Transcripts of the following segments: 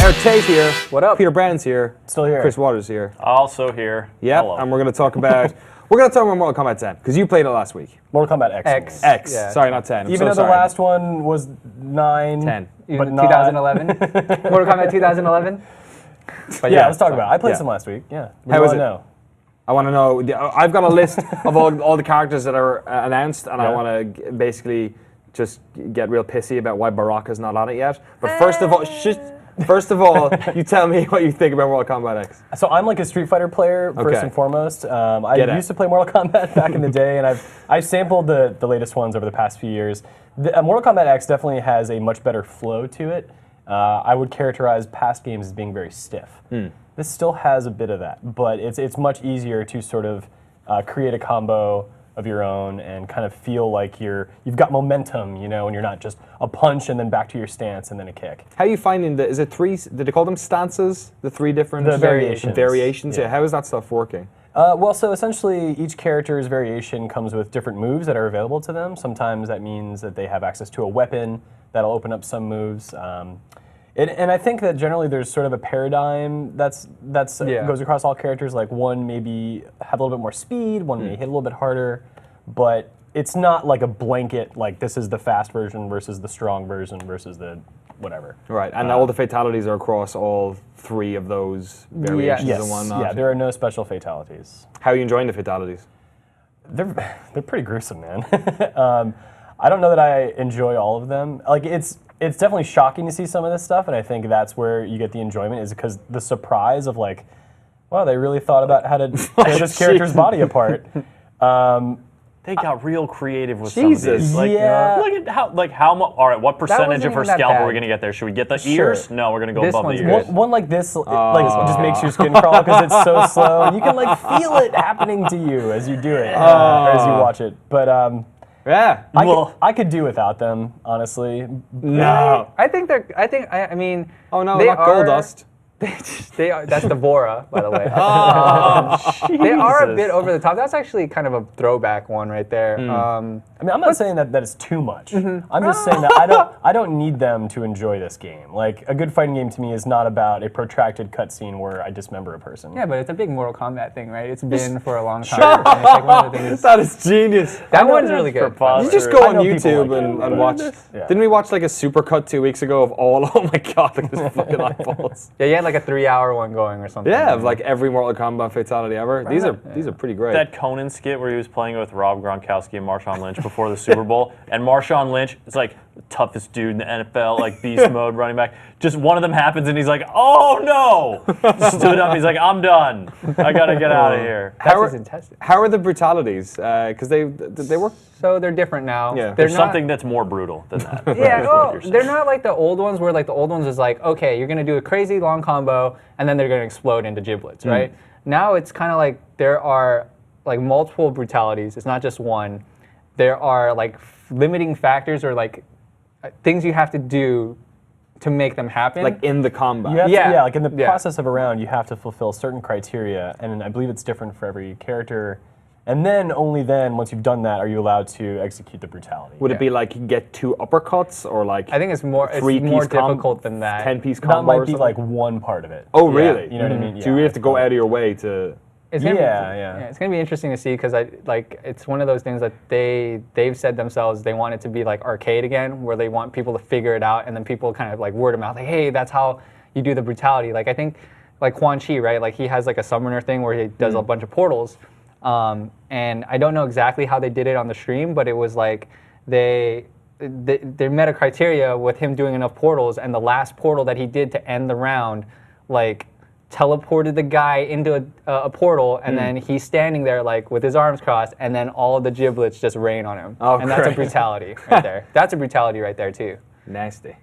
Erick Tay's here. What up? Peter Brown's here. Still here. Chris Waters here. Also here. Yep. Hello. And we're going to talk about Mortal Kombat 10 because you played it last week. Mortal Kombat X. X. X. Yeah. Sorry, not 10. Even though the last one was 9. 10. But 2011. Mortal Kombat 2011. But yeah, let's talk about it. I played some last week. Yeah. How was it? Know? I want to know. I've got a list of all the characters that are announced, and I want to basically just get real pissy about why Baraka's not on it yet. But first of all, you tell me what you think about Mortal Kombat X. So I'm like a Street Fighter player first and foremost. I used to play Mortal Kombat back in the day, and I've sampled the latest ones over the past few years. Mortal Kombat X definitely has a much better flow to it. I would characterize past games as being very stiff. This still has a bit of that, but it's much easier to sort of create a combo of your own and kind of feel like you've got momentum, you know, and you're not just a punch and then back to your stance and then a kick. How are you finding is it three? Did they call them stances? The three different variations. Variations. Yeah. How is that stuff working? Well, so essentially each character's variation comes with different moves that are available to them. Sometimes that means that they have access to a weapon that'll open up some moves. And I think that generally there's sort of a paradigm that's goes across all characters. Like one maybe have a little bit more speed, one may hit a little bit harder, but it's not like a blanket, like this is the fast version versus the strong version versus the whatever. Right, and all the fatalities are across all three of those variations and whatnot. Yeah, there are no special fatalities. How are you enjoying the fatalities? They're pretty gruesome, man. I don't know that I enjoy all of them. Like it's definitely shocking to see some of this stuff, and I think that's where you get the enjoyment, is because the surprise of like, wow, they really thought about how to tear this character's body apart. They got real creative with some of these. Like, yeah. Look at how much. All right, what percentage of her even that scalp are we bad. going to get there? Should we get the ears? No, we're going to go This above the one's ears. One like this, like just makes your skin crawl because it's so slow, and you can like feel it happening to you as you do it, or as you watch it. But Yeah. I could do without them, honestly. No. I mean. Oh no, they not gold dust. They are. That's the Bora, by the way. They are a bit over the top. That's actually kind of a throwback one right there. I mean, I'm not saying that it's too much. I'm just saying that I don't need them to enjoy this game. Like, a good fighting game to me is not about a protracted cutscene where I dismember a person. Yeah, but it's a big Mortal Kombat thing, right? It's been for a long time. And it's like one of the things. That is genius. That one's really good. You just go on I know people YouTube like and watch. Yeah. Didn't we watch like a supercut 2 weeks ago of all? Oh my god, like this fucking eyeballs. Yeah, you had like a 3-hour one going or something. Yeah, of like every Mortal Kombat fatality ever. These are pretty great. That Conan skit where he was playing with Rob Gronkowski and Marshawn Lynch before the Super Bowl, and Marshawn Lynch is like the toughest dude in the NFL, like beast mode running back. Just one of them happens, and he's like, "Oh no!" Stood up. He's like, "I'm done. I gotta get out of here." How are the brutalities? Because they work. So they're different now. Yeah. There's something that's more brutal than that. Yeah, well, they're not like the old ones where like the old ones is like, okay, you're gonna do a crazy long combo and then they're gonna explode into giblets, right? Now it's kind of like there are like multiple brutalities. It's not just one. There are like limiting factors or like things you have to do to make them happen. Like in the combat. Like in the process of a round, you have to fulfill certain criteria, and I believe it's different for every character. And then, only then, once you've done that, are you allowed to execute the brutality. Would it be like you get 2 uppercuts or like I think it's more difficult than that. 10-piece combo? That might or be something? like one part of it. Oh really? You know what I mean? So you really have to go out of your way to. It's gonna it's gonna be interesting to see because it's one of those things that they've said themselves they want it to be like arcade again, where they want people to figure it out and then people kind of like word of mouth like, hey, that's how you do the brutality. Like I think like Quan Chi, right? Like he has like a summoner thing where he does a bunch of portals, and I don't know exactly how they did it on the stream, but it was like they met a criteria with him doing enough portals, and the last portal that he did to end the round, like teleported the guy into a portal, and then he's standing there like with his arms crossed, and then all of the giblets just rain on him. Oh, and that's a brutality right there. That's a brutality right there too. Nasty.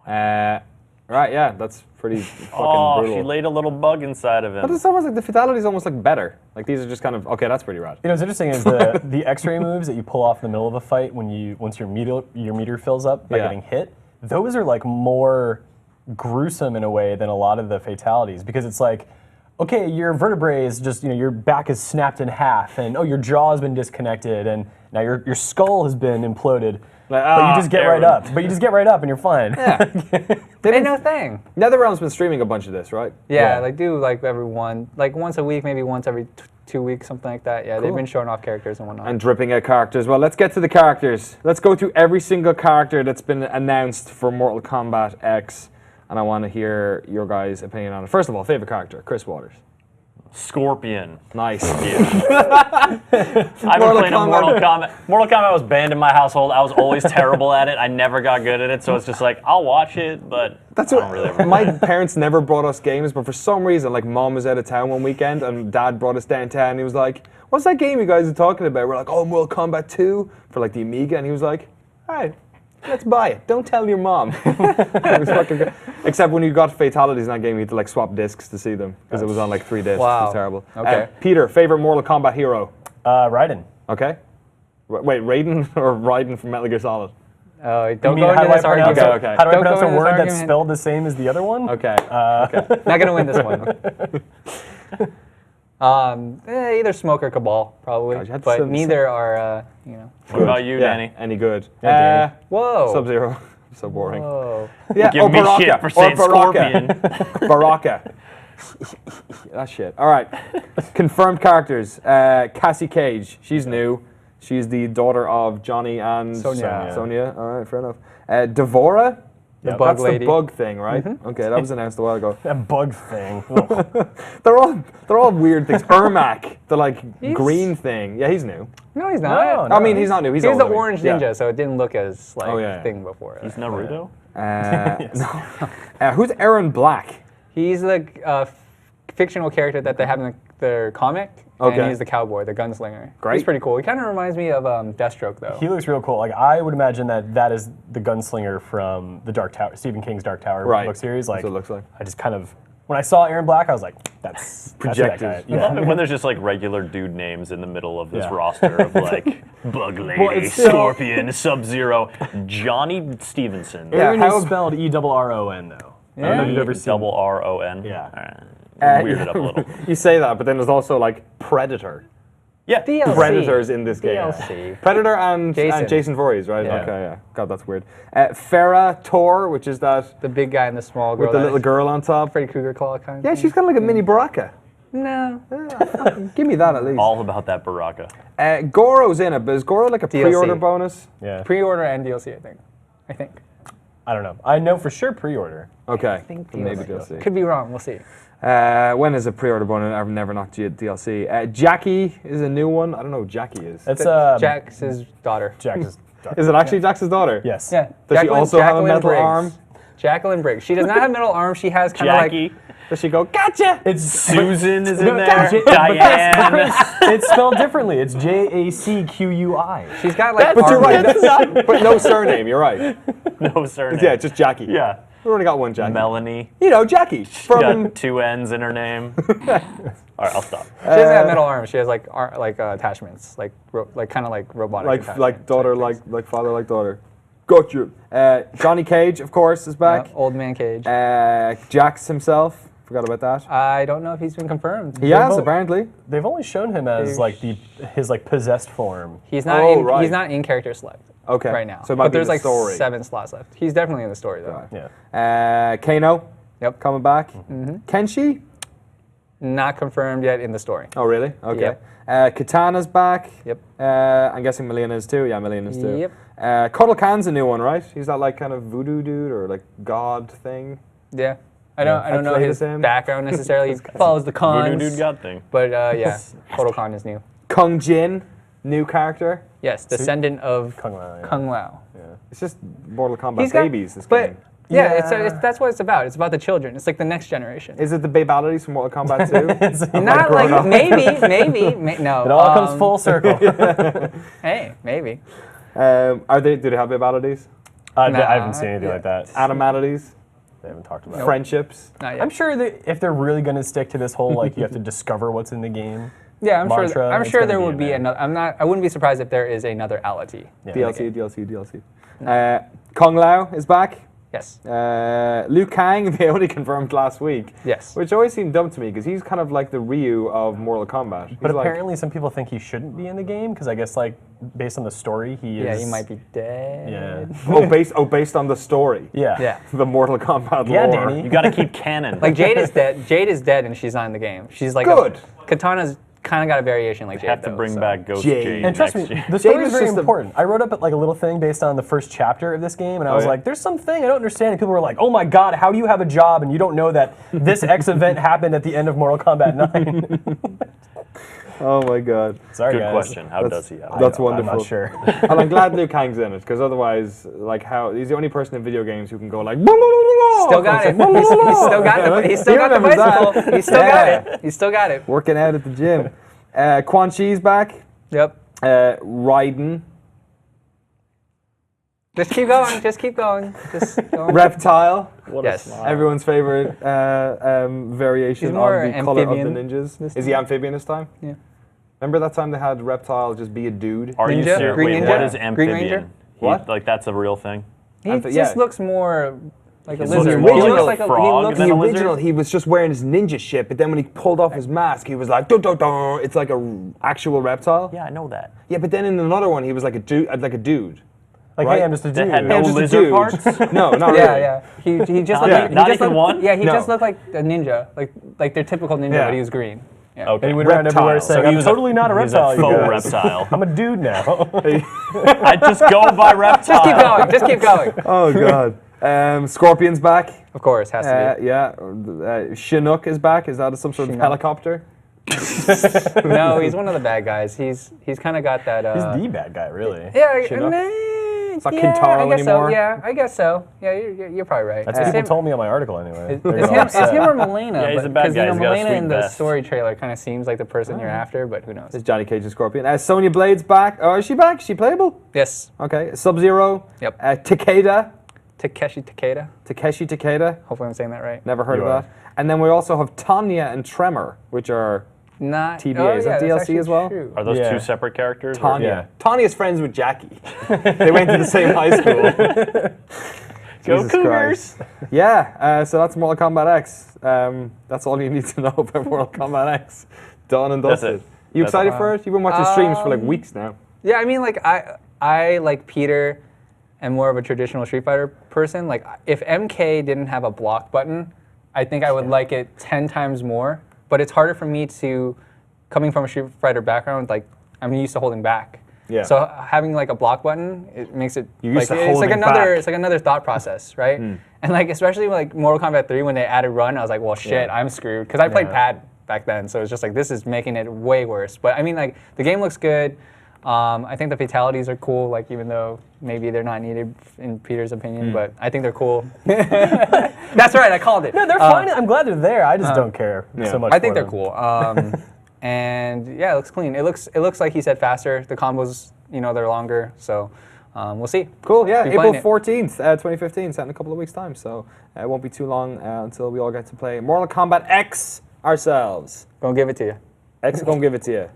Right, yeah, that's pretty fucking brutal. She laid a little bug inside of him. But it's almost like the fatality is almost like better. Like these are just kind of okay. That's pretty rad. You know what's interesting is the X-ray moves that you pull off in the middle of a fight once your meter fills up by getting hit. Those are like more gruesome in a way than a lot of the fatalities, because it's like, okay, your vertebrae is just, your back is snapped in half, and your jaw has been disconnected, and now your skull has been imploded. But you just get right up. But you just get right up and you're fine. Yeah. Ain't no thing. NetherRealm's been streaming a bunch of this, right? Yeah, like once a week, maybe once every 2 weeks, something like that. Yeah, they've been showing off characters and whatnot. And dripping out characters. Well, let's get to the characters. Let's go through every single character that's been announced for Mortal Kombat X, and I want to hear your guys' opinion on it. First of all, favorite character, Chris Waters. Scorpion. Nice. I've been playing Mortal Kombat. Mortal Kombat was banned in my household. I was always terrible at it. I never got good at it, so it's just like, I'll watch it, but I don't really my parents never brought us games, but for some reason, like Mom was out of town one weekend, and Dad brought us downtown, and he was like, what's that game you guys are talking about? We're like, oh, Mortal Kombat 2 for like the Amiga, and he was like, all right, let's buy it. Don't tell your mom. It was fucking good. Except when you got fatalities in that game, you had to like swap discs to see them because it was on like 3 discs. Wow. It was terrible. Okay. Peter, favorite Mortal Kombat hero? Raiden. Okay. Wait, Raiden or Raiden from Metal Gear Solid? Don't go into this argument. Okay. How do I Don't pronounce go a into this word that's argument. spelled the same as the other one? Okay. Not gonna win this one. Either Smoke or Cabal, probably. God, you had to but say- neither are, you know. What about you, Danny? Any good? Yeah, Danny. Whoa. Sub-Zero. So boring. Whoa. Yeah, Give me shit for saying Scorpion. Baraka. That shit. All right. Confirmed characters. Cassie Cage. She's new. She's the daughter of Johnny and Sonya. All right, fair enough. Devora. The bug That's lady. the bug thing, right? Okay, that was announced a while ago. That bug thing. They're all weird things. Ermac, the like green thing. Yeah, he's new. No, he's not. No. I mean, he's not new. He's He was older the than me. orange ninja, so it didn't look as like thing before. He's Naruto? Who's Aaron Black? He's the fictional character that they have in their comic. Okay. And he's the cowboy, the gunslinger. Great. He's pretty cool. He kind of reminds me of Deathstroke, though. He looks real cool. Like I would imagine that is the gunslinger from the Dark Tower, Stephen King's Dark Tower book series. Like That's what it looks like. I just kind of when I saw Aaron Black, I was like, that's Projected. that guy. I love Yeah. it when there's just like regular dude names in the middle of this roster of like Bug Lady, it's still- Scorpion, Sub-Zero, Johnny Stevenson. Yeah, Aaron how- is spelled ERRON though. I don't know if you've ever seen. ERRON. Yeah. Weird it up a little. You say that, but then there's also like Predator. Yeah. DLC. Predators in this game. DLC. Predator and Jason Voorhees, right? Yeah. Okay, yeah. God, that's weird. Farrah Tor, which is that The big guy and the small girl. with the little girl on top. Freddy Krueger claw kind of Yeah, thing. she's kind of like a mini Baraka. No. Give me that at least. All about that Baraka. Goro's in it, but is Goro like a DLC. pre-order bonus? Yeah. Pre-order and DLC, I think. I don't know. I know for sure pre-order. Okay, think then maybe DLC. DLC. Could be wrong. We'll see. When is a pre-order bonus? I've never knocked DLC. Jackie is a new one. I don't know who Jackie is. It's Jack's his daughter. Jack's daughter. Is it actually Jack's daughter? Yes. Yeah. Does she also have a metal Briggs. arm? Jacqueline Briggs. She does not have metal arm. She has kind of like. Jackie. Does she go, gotcha? It's Susan is in there. Gotcha. Diane. it's spelled differently. It's JACQUI. She's got like. But you're arm- right. That's not, but no surname. You're right. No surname. Yeah, just Jackie. Yeah. We only got one Jackie. Melanie. You know, Jackie from. Got 2 N's in her name. All right, I'll stop. She doesn't have metal arms. She has like attachments, like kind of like robotic. Like attachments. daughter, like father, like daughter. Got you. Johnny Cage, of course, is back. Yeah, old man Cage. Jax himself. Forgot about that. I don't know if he's been confirmed. He has apparently. They've only shown him as like his like possessed form. He's not. right. He's not in character select. Okay. Right now. So it might but be there's the like story. 7 slots left. He's definitely in the story though. Right. Yeah. Kano. Yep. Coming back. Kenshi. Not confirmed yet in the story. Oh really? Okay. Yep. Katana's back. Yep. I'm guessing Melina is too. Yeah, Melina is too. Yep. Kotal Khan's a new one, right? He's that like kind of voodoo dude or like god thing. Yeah. I don't know played his as him. background necessarily. He follows the cons. Voodoo dude god thing. But yeah, Kotal Khan is new. Kung Jin, new character. Yes, descendant of Kung Lao. Yeah. Kung Lao. It's just Mortal Kombat He's got- babies. This But game. yeah, Yeah. it's that's what it's about. It's about the children. It's like the next generation. Is it the Babalities from Mortal Kombat 2? Not like maybe, no. It all comes full circle. Hey, maybe. Are they? Do they have Babalities? I haven't seen anything like that. Animalities? They haven't talked about it. Friendships? Not yet. I'm sure that if they're really going to stick to this whole like you have to discover what's in the game. Yeah, I'm mantra, sure. I'm it's sure gonna there be would in be there. another. I wouldn't be surprised if there is another ality. Yeah. DLC. Kung Lao is back. Yes. Liu Kang, they only confirmed last week. Yes. Which always seemed dumb to me because he's kind of like the Ryu of Mortal Kombat. But apparently some people think he shouldn't be in the game because I guess like based on the story he is. Yeah, he might be dead. Yeah. Based on the story. Yeah. Yeah. The Mortal Kombat Yeah, lore. Danny. You got to keep canon. Like Jade is dead. Jade is dead, and she's not in the game. She's like Good. Katana's kind of got a variation like Jade. have to though, bring so. back Ghost Jade. Jade. And trust next me, year. the story Jade is was very just a- important. I wrote up like a little thing based on the first chapter of this game, and I was yeah? like, "There's something I don't understand." And people were like, "Oh my God, how do you have a job and you don't know that this X event happened at the end of Mortal Kombat 9?" Oh my god. Sorry, Good guys. question. How does he have it? That's I'm wonderful. not sure. And I'm glad Liu Kang's in it because otherwise, like, how he's the only person in video games who can go like. Still got it. He's still got the. He's still got the remembers that. bicycle. He's still got it. He's still got it. Working out at the gym. Quan Chi's back. Yep. Raiden. Just keep going. Just keep going. Just go. Reptile. Yes. Everyone's favorite variation He's more on the color of the amphibian ninjas. this Is he amphibian this time? Yeah. Remember that time they had Reptile just be a dude? Are you Ninja? serious? Green Wait, Ninja? what is Green amphibian? Ranger? What? Like that's a real thing? He Yeah. just looks more like a He lizard. looks He more looks like like a a frog He looks than The a lizard? original, he was just wearing his ninja shit, but then when he pulled off his mask, he was like, dun, dun, dun. It's like a actual reptile. Yeah, I know that. Yeah, but then in another one, he was like a dude, Like, Right? hey, I'm just a That dude. had no Yeah, just a lizard dude. parts? No, not really. Yeah, yeah. He just Not looked even- like not he just even looked, one? Yeah, he No. just looked like a ninja, like their typical ninja, Yeah. but he was green. Yeah. Okay. And he went around everywhere Reptile. saying, So he "I'm was totally not a he's a reptile, you faux guys. reptile. I'm a dude now." I just go by reptile. Just keep going. Just keep going. Oh god. Scorpion's back. Of course, has to Yeah. Chinook is back. Is that some sort of Chinook. helicopter? be. No, he's one of the bad guys. He's kind of got that. He's the bad guy, really. Yeah, Chinook? it's not Kintaro I guess anymore? So. Yeah, I guess so. Yeah, you're probably right. That's what people told me on my article anyway. They're It's all upset. him or Melina. Yeah, he's a bad guy. He's got a Melina sweet in the vest. story trailer kind of seems like the person you're after, but who knows? It's Johnny Cage and Scorpion. Sonya Blade's back. Oh, is she back? Is she playable? Yes. Okay. Sub-Zero. Yep. Takeda. Takeshi Takeda. Takeshi Takeda. Hopefully I'm saying that right. Never heard You of are. that. And then we also have Tanya and Tremor, which are Not TBA. Oh, Is yeah, that that's DLC actually as well? true. Are those Yeah. two separate characters? or- Tanya. Yeah. Tanya's friends with Jackie. They went to the same high school. Go Jesus Cougars! Christ. Yeah, so that's Mortal Kombat X. That's all you need to know about Mortal Kombat X. Done and That's dusted. it. You That's excited all. for it? You've been watching streams for like weeks now. Yeah, I mean, like I like Peter, am more of a traditional Street Fighter person. Like if MK didn't have a block button, I think I would like it 10 times more. But it's harder for me to, coming from a Street Fighter background, like I'm used to holding back. Yeah. So having like a block button, it makes it You're used like to it's like holding another back. it's like another thought process, right? And like especially like Mortal Kombat 3 when they added run, I was like, well shit, I'm screwed because I played pad back then, so it's just like this is making it way worse. But I mean like the game looks good. I think the fatalities are cool, like even though maybe they're not needed in Peter's opinion, but I think they're cool. That's right, I called it. No, they're fine. I'm glad they're there. I just don't care so much. I think for they're them. cool. And yeah, it looks clean. It looks like he said faster. The combos, they're longer. So we'll see. Cool, yeah. Be April playing it. 14th, 2015, set in a couple of weeks' time. So it won't be too long until we all get to play Mortal Kombat X ourselves. Gonna give it to you. X is gonna give it to you.